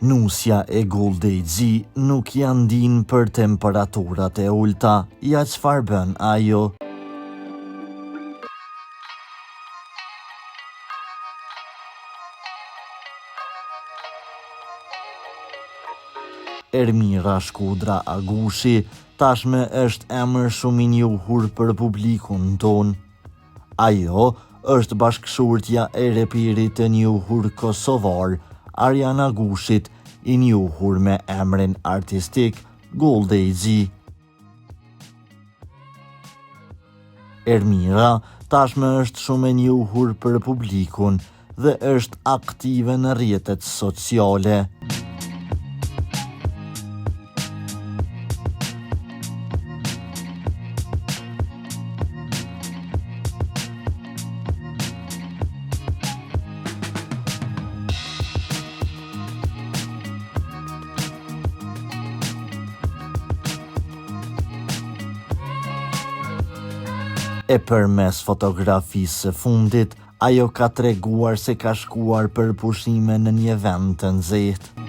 Nusja e Golden Sea nuk janë din për temperaturat e ulta, ja çfarë bën ajo. Ermira Shkodra Agushi tashme është emër shumë i njohur për publikun ton. Ajo është bashkëshortja e reperit të njohur kosovar, Arjan Agushit, i njohur me emrin artistik Golden Sea. Ermira tashme është shumë e njohur për publikun dhe është aktive në rrjetet sociale. E përmes fotografisë së fundit, ajo ka treguar se ka shkuar për pushime në një vend të nxehtë.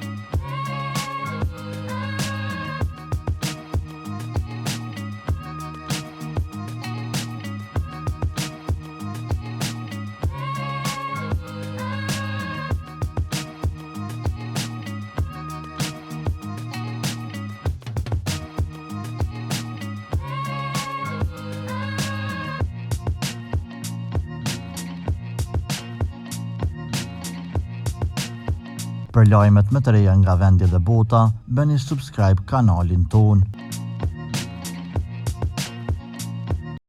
Për lajmet më të reja nga vendi dhe bota, bëni subscribe kanalin ton.